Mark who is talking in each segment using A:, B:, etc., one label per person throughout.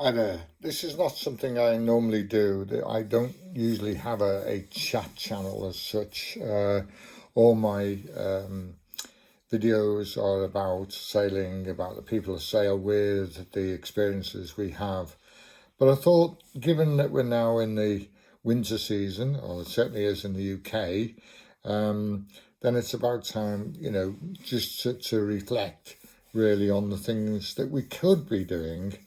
A: Hi there. This is not something I normally do. I don't usually have a chat channel as such. All my videos are about sailing, about the people I sail with, the experiences we have. But I thought, given that we're now in the winter season, or it certainly is in the UK, then it's about time, just to reflect really on the things that we could be doing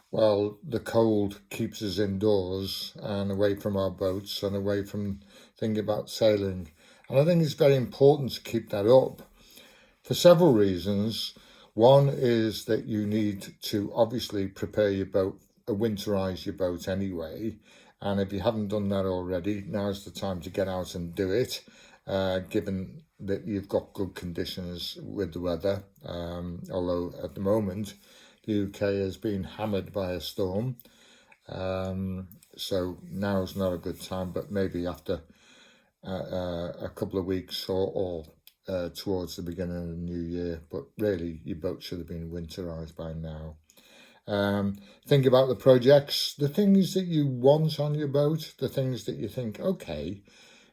A: while the cold keeps us indoors and away from our boats and away from thinking about sailing. And I think it's very important to keep that up for several reasons. One is that you need to obviously prepare your boat, winterize your boat anyway. And if you haven't done that already, now's the time to get out and do it, given that you've got good conditions with the weather. Although at the moment, the UK has been hammered by a storm. So now's not a good time, but maybe after a couple of weeks or towards the beginning of the new year. But really, your boat should have been winterized by now. Think about the projects, the things that you want on your boat, the things that you think, okay,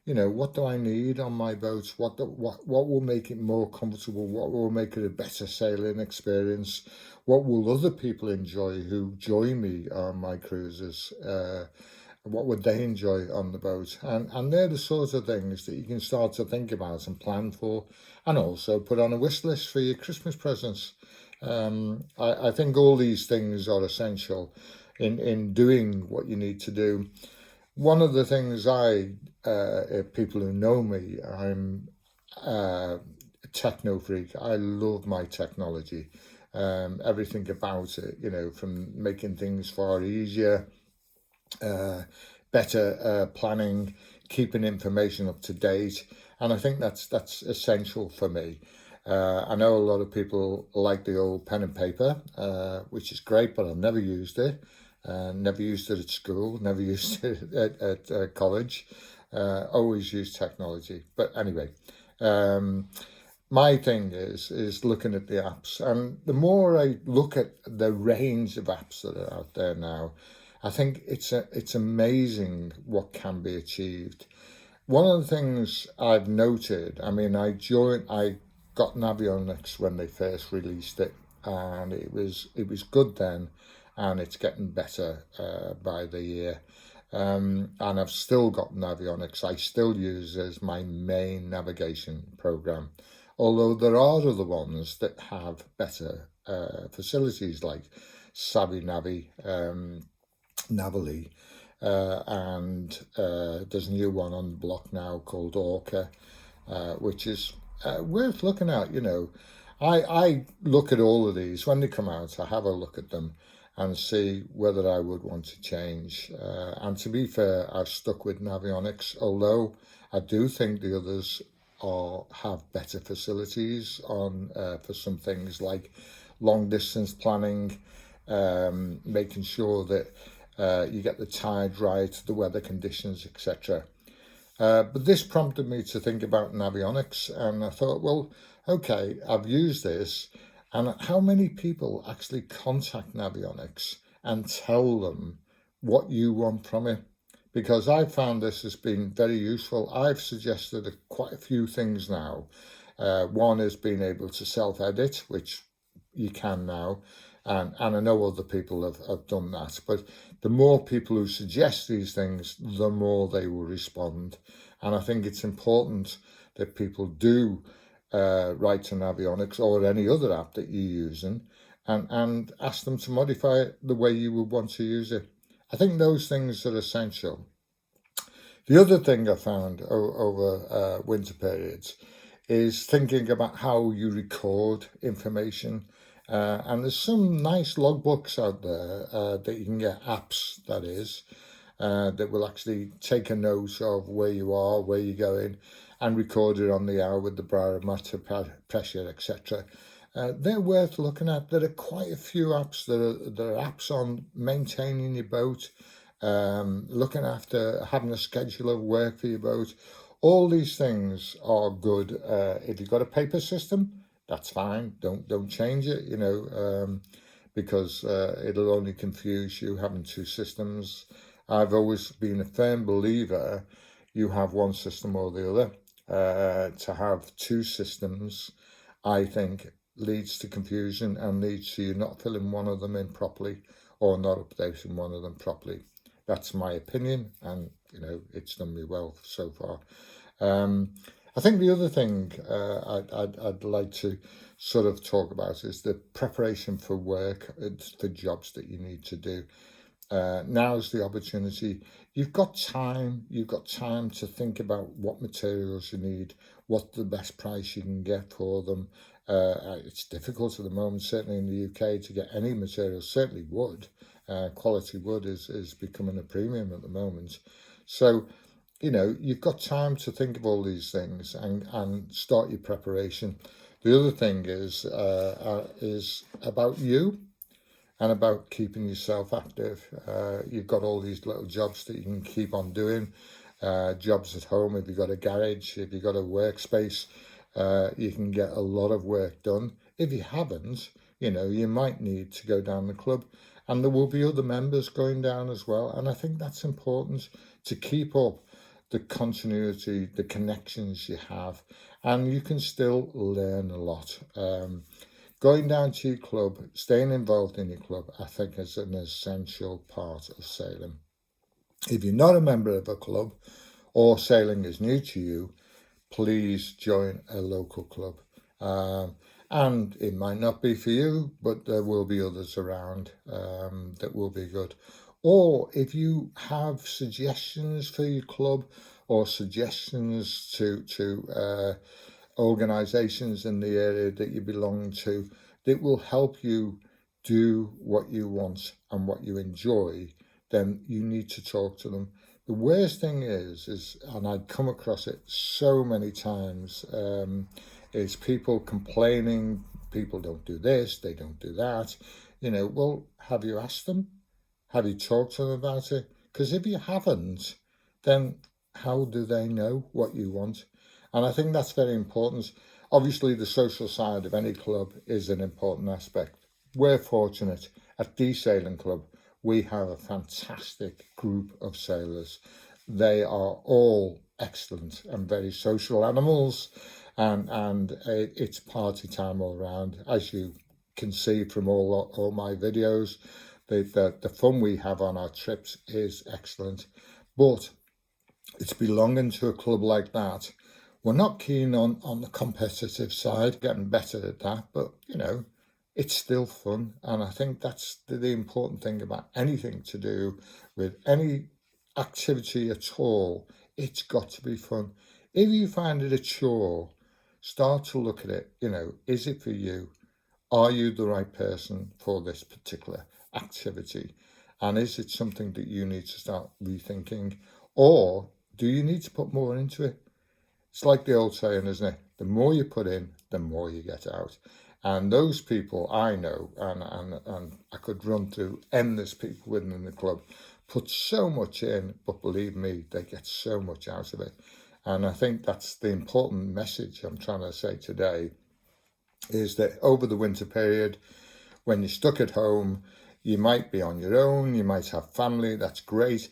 A: what do I need on my boat? What will make it more comfortable? What will make it a better sailing experience? What will other people enjoy who join me on my cruises? What would they enjoy on the boat? And they're the sort of things that you can start to think about and plan for, and also put on a wish list for your Christmas presents. I think all these things are essential in doing what you need to do. One of the things if people who know me, I'm a techno freak. I love my technology, everything about it, from making things far easier, better planning, keeping information up to date. And I think that's essential for me. I know a lot of people like the old pen and paper, which is great, but I've never used it. Never used it at school, never used it at college. Always used technology. But anyway, my thing is looking at the apps, and the more I look at the range of apps that are out there now, I think it's amazing what can be achieved. One of the things I've noted, I mean, I got Navionics when they first released it, and it was good then, and it's getting better by the year. And I've still got Navionics. I still use it as my main navigation program, although there are other ones that have better facilities like Savvy Navi, Navily, and there's a new one on the block now called Orca, which is worth looking at. I look at all of these when they come out. I have a look at them and see whether I would want to change. And to be fair, I've stuck with Navionics, although I do think the others have better facilities on for some things like long distance planning, making sure that you get the tide right, the weather conditions, etc. But this prompted me to think about Navionics, and I thought, well, okay, I've used this, and how many people actually contact Navionics and tell them what you want from it? Because I found this has been very useful. I've suggested quite a few things now. One is being able to self-edit, which you can now, and I know other people have done that. But the more people who suggest these things, the more they will respond. And I think it's important that people do write to Navionics or any other app that you're using, and ask them to modify it the way you would want to use it. I think those things are essential. The other thing I found over winter periods is thinking about how you record information. And there's some nice logbooks out there that you can get, apps that is, that will actually take a note of where you are, where you're going, and record it on the hour with the barometer pressure, etc. They're worth looking at. There are quite a few apps. There are apps on maintaining your boat, looking after having a schedule of work for your boat. All these things are good. If you've got a paper system, that's fine. Don't change it. because it'll only confuse you having two systems. I've always been a firm believer you have one system or the other. To have two systems, I think, leads to confusion and leads to you not filling one of them in properly or not updating one of them properly. That's my opinion, and it's done me well so far. I think the other thing I'd like to sort of talk about is the preparation for work, for jobs that you need to do. Now's the opportunity. You've got time to think about what materials you need, what the best price you can get for them. It's difficult at the moment, certainly in the UK, to get any materials, certainly wood. Quality wood is becoming a premium at the moment. So, you've got time to think of all these things and start your preparation. The other thing is about you and about keeping yourself active. You've got all these little jobs that you can keep on doing, jobs at home. If you've got a garage, if you've got a workspace, you can get a lot of work done. If you haven't, you might need to go down the club, and there will be other members going down as well. And I think that's important to keep up the continuity, the connections you have, and you can still learn a lot. Going down to your club, staying involved in your club, I think is an essential part of sailing. If you're not a member of a club or sailing is new to you, please join a local club. And it might not be for you, but there will be others around that will be good. Or if you have suggestions for your club or suggestions to organisations in the area that you belong to that will help you do what you want and what you enjoy, then you need to talk to them. The worst thing is, and I come across it so many times, is people complaining, people don't do this, they don't do that. Well, have you asked them? Have you talked to them about it? Because if you haven't, then how do they know what you want? And I think that's very important. Obviously, the social side of any club is an important aspect. We're fortunate at the Sailing Club. We have a fantastic group of sailors. They are all excellent and very social animals, and it's party time all around. As you can see from all my videos, the fun we have on our trips is excellent. But it's belonging to a club like that. We're not keen on the competitive side, getting better at that, but it's still fun. And I think that's the important thing about anything to do with any activity at all. It's got to be fun. If you find it a chore, start to look at it, is it for you? Are you the right person for this particular activity? And is it something that you need to start rethinking? Or do you need to put more into it? It's like the old saying, isn't it? The more you put in, the more you get out. And those people I know, and I could run through endless people within the club, put so much in, but believe me, they get so much out of it. And I think that's the important message I'm trying to say today, is that over the winter period, when you're stuck at home, you might be on your own, you might have family, that's great.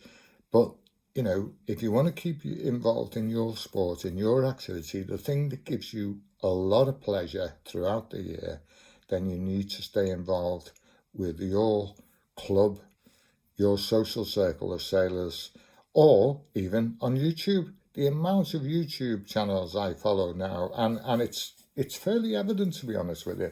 A: But if you want to keep you involved in your sport, in your activity, the thing that gives you a lot of pleasure throughout the year, then you need to stay involved with your club, your social circle of sailors, or even on YouTube. The amount of YouTube channels I follow now, and it's fairly evident, to be honest with you.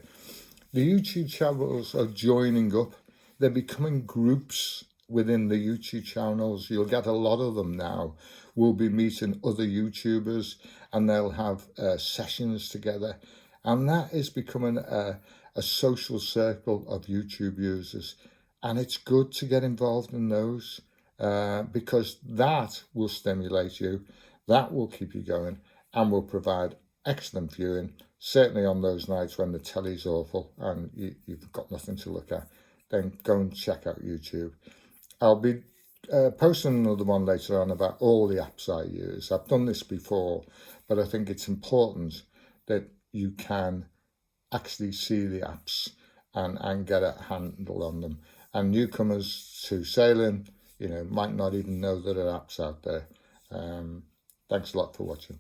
A: The YouTube channels are joining up. They're becoming groups within the YouTube channels. You'll get a lot of them now. We'll be meeting other YouTubers and they'll have sessions together. And that is becoming a social circle of YouTube users. And it's good to get involved in those because that will stimulate you, that will keep you going and will provide excellent viewing, certainly on those nights when the telly's awful and you've got nothing to look at. Then go and check out YouTube. I'll be posting another one later on about all the apps I use. I've done this before, but I think it's important that you can actually see the apps and get a handle on them. And newcomers to sailing, might not even know there are apps out there. Thanks a lot for watching.